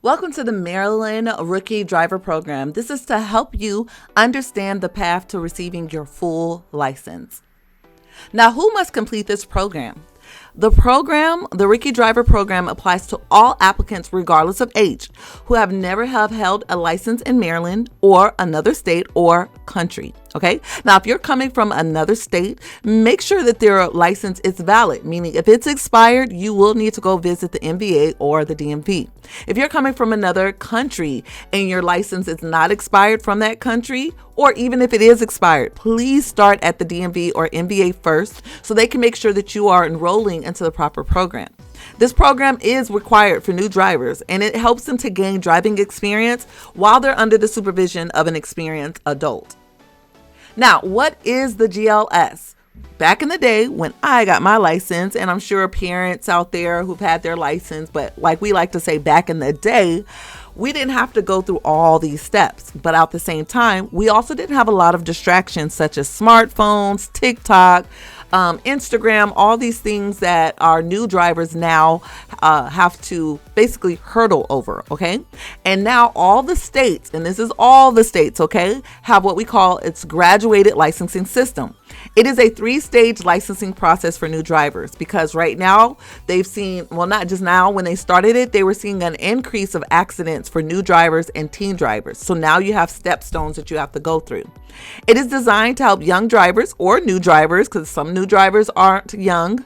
Welcome to the Maryland Rookie Driver Program. This is to help you understand the path to receiving your full license. Now, who must complete this program? The Rookie Driver Program applies to all applicants regardless of age who have never held a license in Maryland or another state or country. Okay. Now, if you're coming from another state, make sure that their license is valid, meaning if it's expired, you will need to go visit the MVA or the DMV. If you're coming from another country and your license is not expired from that country, or even if it is expired, please start at the DMV or MVA first so they can make sure that you are enrolling into the proper program. This program is required for new drivers, and it helps them to gain driving experience while they're under the supervision of an experienced adult. Now, what is the GLS? Back in the day when I got my license, and I'm sure parents out there who've had their license, but like we like to say back in the day, we didn't have to go through all these steps. But at the same time, we also didn't have a lot of distractions such as smartphones, TikTok, Instagram, all these things that our new drivers now have to basically hurdle over, okay? And now all the states, and this is all the states, okay, have what we call its graduated licensing system. It is a 3-stage licensing process for new drivers because right now they've seen, well, not just now, when they started it, they were seeing an increase of accidents for new drivers and teen drivers. So now you have stepstones that you have to go through. It is designed to help young drivers or new drivers, because some new drivers aren't young,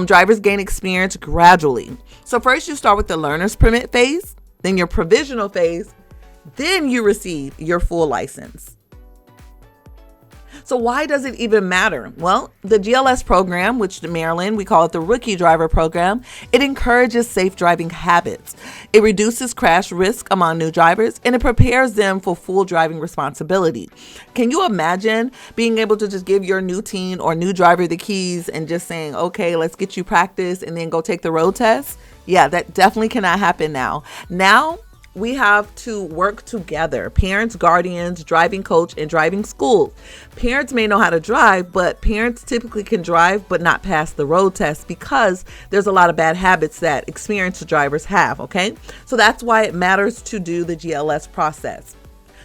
drivers gain experience gradually. So first you start with the learner's permit phase, then your provisional phase, then you receive your full license. So why does it even matter? Well, the GLS program, which in Maryland, we call it the Rookie Driver Program, it encourages safe driving habits. It reduces crash risk among new drivers, and it prepares them for full driving responsibility. Can you imagine being able to just give your new teen or new driver the keys and just saying, okay, let's get you practice and then go take the road test? Yeah, that definitely cannot happen now. Now, we have to work together. Parents, guardians, driving coach, and driving school. Parents may know how to drive, but parents typically can drive but not pass the road test because there's a lot of bad habits that experienced drivers have, okay? So that's why it matters to do the GLS process.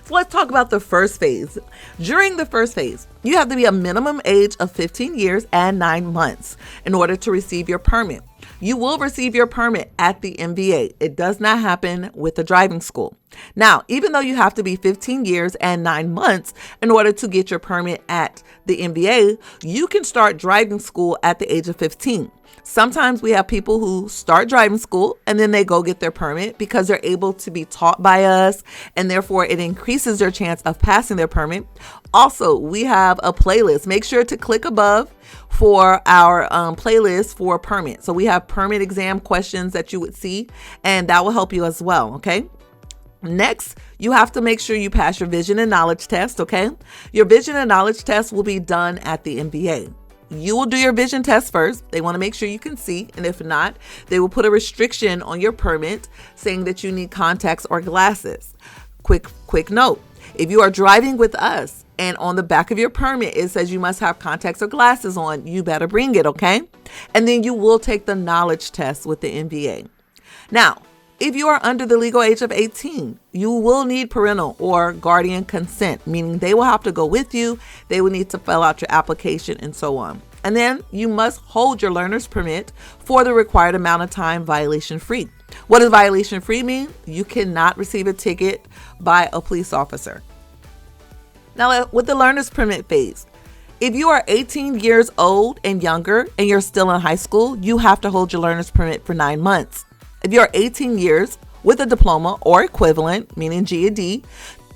So let's talk about the first phase. During the first phase, you have to be a minimum age of 15 years and 9 months in order to receive your permit. You will receive your permit at the MVA. It does not happen with the driving school. Now, even though you have to be 15 years and 9 months in order to get your permit at the MVA, you can start driving school at the age of 15. Sometimes we have people who start driving school and then they go get their permit because they're able to be taught by us, and therefore it increases their chance of passing their permit. Also, we have a playlist. Make sure to click above for our playlist for permit. So we have permit exam questions that you would see, and that will help you as well, okay? Next, you have to make sure you pass your vision and knowledge test, okay? Your vision and knowledge test will be done at the MVA. You will do your vision test first. They want to make sure you can see, and if not, they will put a restriction on your permit saying that you need contacts or glasses. Quick note, if you are driving with us and on the back of your permit it says you must have contacts or glasses on, you better bring it, okay? And then you will take the knowledge test with the MVA. Now, if you are under the legal age of 18, you will need parental or guardian consent, meaning they will have to go with you. They will need to fill out your application and so on. And then you must hold your learner's permit for the required amount of time violation free. What does violation free mean? You cannot receive a ticket by a police officer. Now, with the learner's permit phase, if you are 18 years old and younger and you're still in high school, you have to hold your learner's permit for 9 months. If you're 18 years with a diploma or equivalent, meaning GED,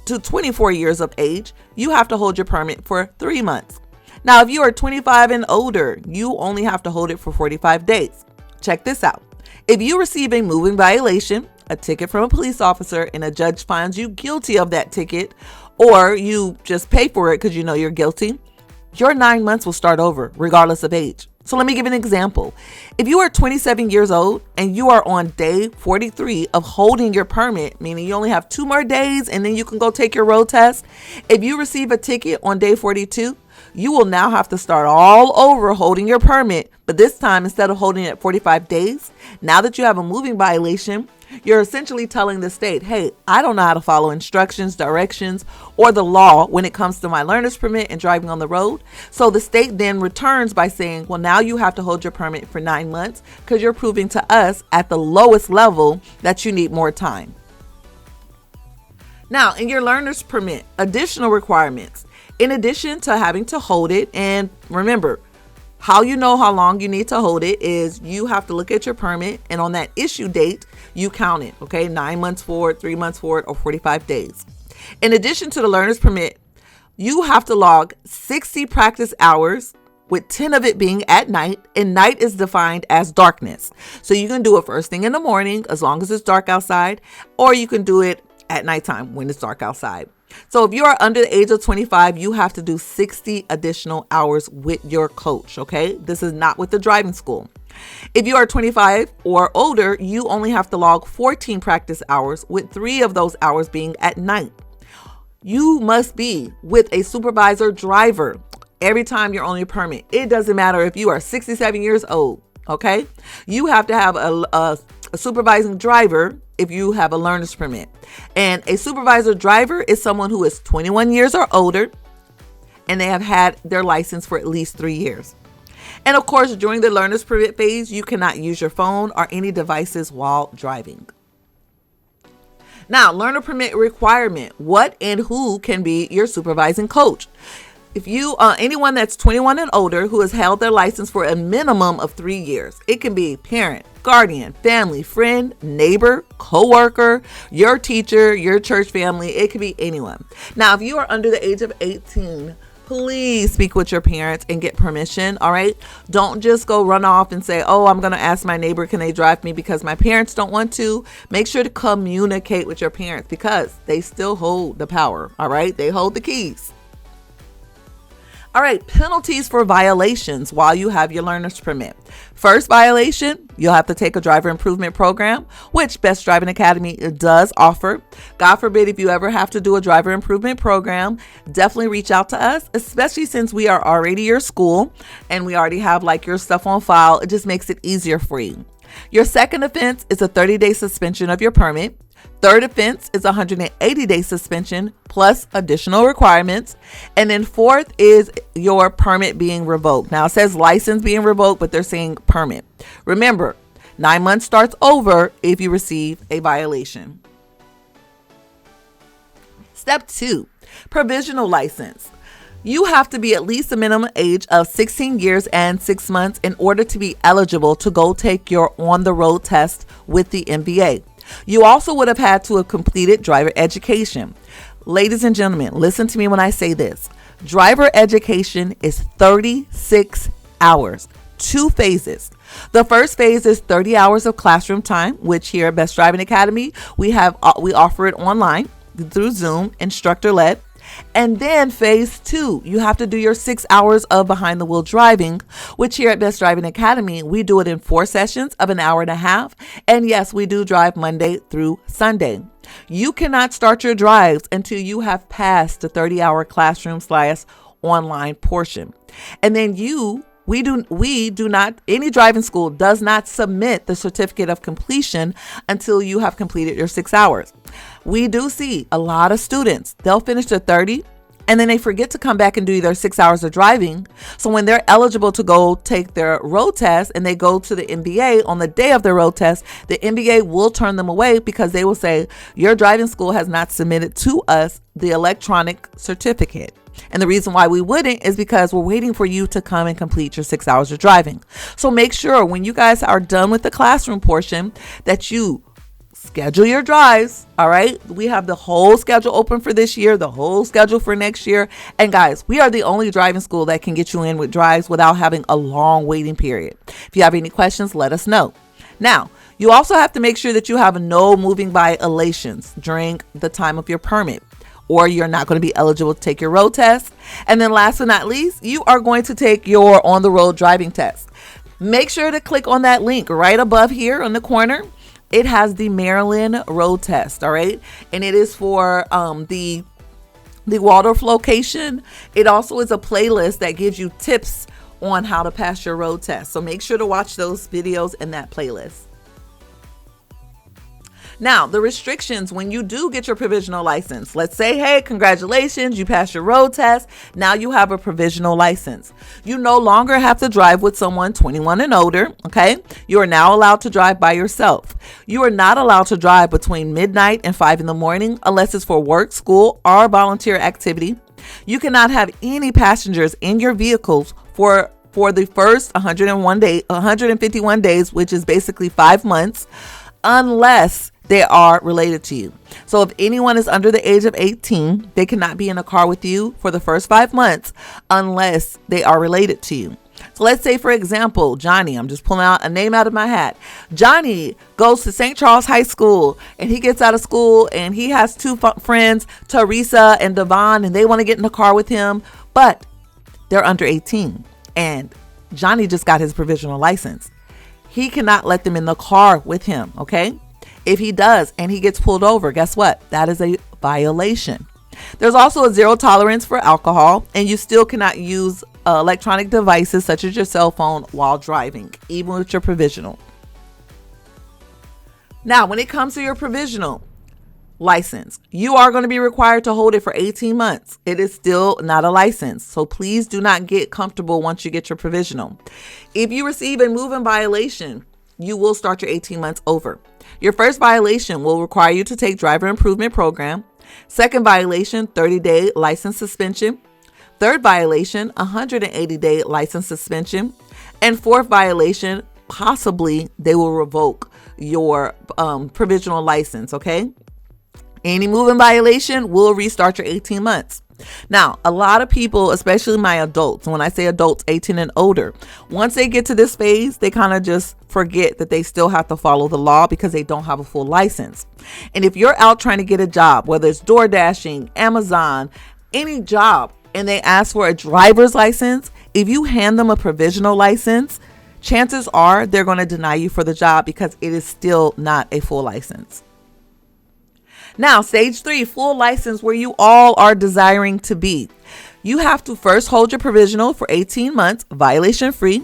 to 24 years of age, you have to hold your permit for 3 months. Now, if you are 25 and older, you only have to hold it for 45 days. Check this out. If you receive a moving violation, a ticket from a police officer, and a judge finds you guilty of that ticket, or you just pay for it because you know you're guilty, your 9 months will start over regardless of age. So let me give an example. If you are 27 years old and you are on day 43 of holding your permit, meaning you only have 2 more days and then you can go take your road test. If you receive a ticket on day 42, you will now have to start all over holding your permit. But this time, instead of holding it 45 days, now that you have a moving violation, You're essentially telling the state, hey, I don't know how to follow instructions, directions, or the law when it comes to my learner's permit and driving on the road. So the state then returns by saying, well, now you have to hold your permit for 9 months because you're proving to us at the lowest level that you need more time. Now, in your learner's permit, additional requirements, in addition to having to hold it, and remember, how you know how long you need to hold it is you have to look at your permit, and on that issue date, you count it, okay? 9 months forward, 3 months forward, or 45 days. In addition to the learner's permit, you have to log 60 practice hours, with 10 of it being at night, and night is defined as darkness. So you can do it first thing in the morning, as long as it's dark outside, or you can do it at nighttime when it's dark outside. So if you are under the age of 25, you have to do 60 additional hours with your coach, okay? This is not with the driving school. If you are 25 or older, you only have to log 14 practice hours, with 3 of those hours being at night. You must be with a supervisor driver every time you're on your permit. It doesn't matter if you are 67 years old, okay? You have to have a supervising driver if you have a learner's permit. And a supervisor driver is someone who is 21 years or older, and they have had their license for at least 3 years. And of course, during the learner's permit phase, you cannot use your phone or any devices while driving. Now, learner permit requirement. What and who can be your supervising coach? If you anyone that's 21 and older who has held their license for a minimum of 3 years, it can be parent, guardian, family, friend, neighbor, coworker, your teacher, your church family. It could be anyone. Now, if you are under the age of 18, please speak with your parents and get permission. All right. Don't just go run off and say, oh, I'm going to ask my neighbor, can they drive me because my parents don't want to? Make sure to communicate with your parents because they still hold the power. All right. They hold the keys. All right, penalties for violations while you have your learner's permit. First violation, you'll have to take a driver improvement program, which Best Driving Academy does offer. God forbid if you ever have to do a driver improvement program, definitely reach out to us, especially since we are already your school and we already have like your stuff on file. It just makes it easier for you. Your second offense is a 30-day suspension of your permit. Third offense is 180-day suspension plus additional requirements. And then fourth is your permit being revoked. Now it says license being revoked, but they're saying permit. Remember, 9 months starts over if you receive a violation. Step 2, provisional license. You have to be at least a minimum age of 16 years and 6 months in order to be eligible to go take your on-the-road test with the MVA. You also would have had to have completed driver education. Ladies and gentlemen, listen to me when I say this. Driver education is 36 hours, 2 phases. The first phase is 30 hours of classroom time, which here at Best Driving Academy, we offer it online through Zoom, instructor-led. And then phase 2, you have to do your 6 hours of behind the wheel driving, which here at Best Driving Academy, we do it in 4 sessions of an hour and a half. And yes, we do drive Monday through Sunday. You cannot start your drives until you have passed the 30-hour classroom/online portion. And then we do not, any driving school does not submit the certificate of completion until you have completed your 6 hours. We do see a lot of students, they'll finish their 30 and then they forget to come back and do their 6 hours of driving. So when they're eligible to go take their road test and they go to the MVA on the day of their road test, the MVA will turn them away because they will say, your driving school has not submitted to us the electronic certificate. And the reason why we wouldn't is because we're waiting for you to come and complete your 6 hours of driving. So make sure when you guys are done with the classroom portion that you schedule your drives. All right. We have the whole schedule open for this year, the whole schedule for next year. And guys, we are the only driving school that can get you in with drives without having a long waiting period. If you have any questions, let us know. Now, you also have to make sure that you have no moving violations during the time of your permit, or you're not going to be eligible to take your road test. And then last but not least, you are going to take your on-the-road driving test. Make sure to click on that link right above here on the corner. It has the Maryland road test, all right? And it is for the Waldorf location. It also is a playlist that gives you tips on how to pass your road test. So make sure to watch those videos in that playlist. Now, the restrictions when you do get your provisional license. Let's say, hey, congratulations, you passed your road test. Now you have a provisional license. You no longer have to drive with someone 21 and older, okay? You are now allowed to drive by yourself. You are not allowed to drive between midnight and 5 in the morning unless it's for work, school, or volunteer activity. You cannot have any passengers in your vehicles for the first 151 days, which is basically 5 months, unless they are related to you. So if anyone is under the age of 18, they cannot be in a car with you for the first 5 months unless they are related to you. So let's say, for example, Johnny, I'm just pulling out a name out of my hat. Johnny goes to St. Charles High School and he gets out of school and he has two friends, Teresa and Devon, and they want to get in the car with him, but they're under 18 and Johnny just got his provisional license. He cannot let them in the car with him, okay? If he does and he gets pulled over, guess what? That is a violation. There's also a zero tolerance for alcohol, and you still cannot use electronic devices such as your cell phone while driving, even with your provisional. Now, when it comes to your provisional license, you are going to be required to hold it for 18 months. It is still not a license, so please do not get comfortable once you get your provisional. If you receive a moving violation, you will start your 18 months over. Your first violation will require you to take driver improvement program. Second violation, 30-day license suspension. Third violation, 180-day license suspension. And fourth violation, possibly they will revoke your provisional license, okay? Any moving violation will restart your 18 months. Now, a lot of people, especially my adults, when I say adults 18 and older, once they get to this phase, they kind of just forget that they still have to follow the law because they don't have a full license. And if you're out trying to get a job, whether it's door dashing, Amazon, any job, and they ask for a driver's license, if you hand them a provisional license, chances are they're going to deny you for the job because it is still not a full license. Now, stage 3, full license, where you all are desiring to be. You have to first hold your provisional for 18 months, violation free.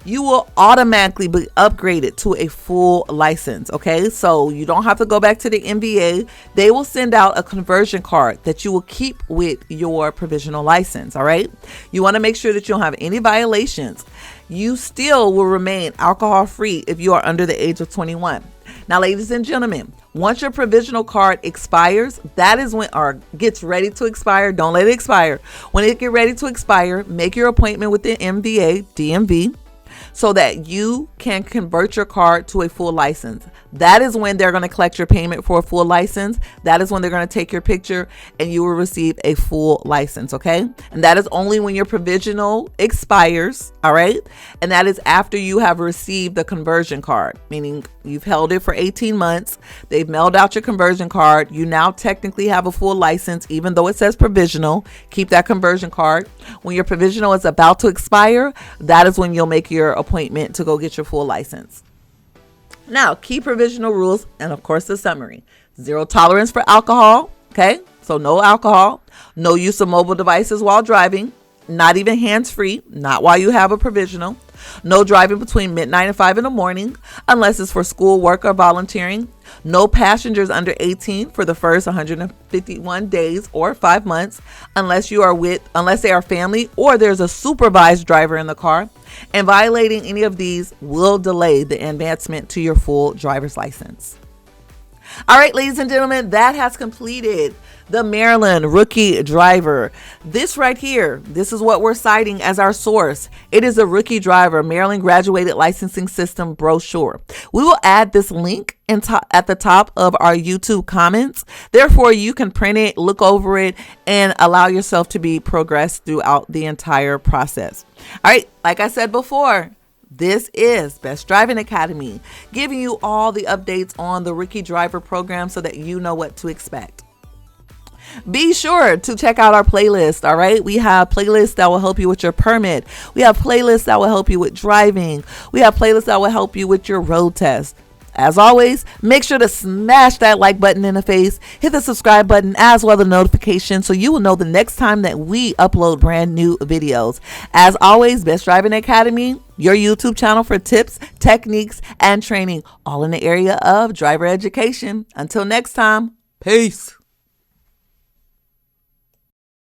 You will automatically be upgraded to a full license, okay? So you don't have to go back to the MVA. They will send out a conversion card that you will keep with your provisional license, all right? You want to make sure that you don't have any violations. You still will remain alcohol free if you are under the age of 21. Now, ladies and gentlemen, once your provisional card expires, that is when, or gets ready to expire, don't let it expire. When it get ready to expire, make your appointment with the MVA, DMV, so that you can convert your card to a full license. That is when they're going to collect your payment for a full license. That is when they're going to take your picture and you will receive a full license, okay? And that is only when your provisional expires, all right? And that is after you have received the conversion card, meaning you've held it for 18 months. They've mailed out your conversion card. You now technically have a full license, even though it says provisional. Keep that conversion card. When your provisional is about to expire, that is when you'll make your appointment to go get your full license. Now, key provisional rules, and of course the summary. Zero tolerance for alcohol, okay? So no alcohol, no use of mobile devices while driving, not even hands-free, not while you have a provisional. No driving between midnight and 5 in the morning unless it's for school, work, or volunteering. No passengers under 18 for the first 151 days or 5 months unless they are family or there's a supervised driver in the car. And violating any of these will delay the advancement to your full driver's license. All right, ladies and gentlemen, that has completed the Maryland rookie driver. This right here, this is what we're citing as our source. It is a rookie driver Maryland graduated licensing system brochure. We will add this link at the top of our YouTube comments. Therefore, you can print it, look over it, and allow yourself to be progressed throughout the entire process. All right, like I said before, this is Best Driving Academy, giving you all the updates on the rookie driver program so that you know what to expect. Be sure to check out our playlist, all right? We have playlists that will help you with your permit. We have playlists that will help you with driving. We have playlists that will help you with your road test. As always, make sure to smash that like button in the face, hit the subscribe button as well as the notification so you will know the next time that we upload brand new videos. As always, Best Driving Academy, your YouTube channel for tips, techniques, and training, all in the area of driver education. Until next time, peace.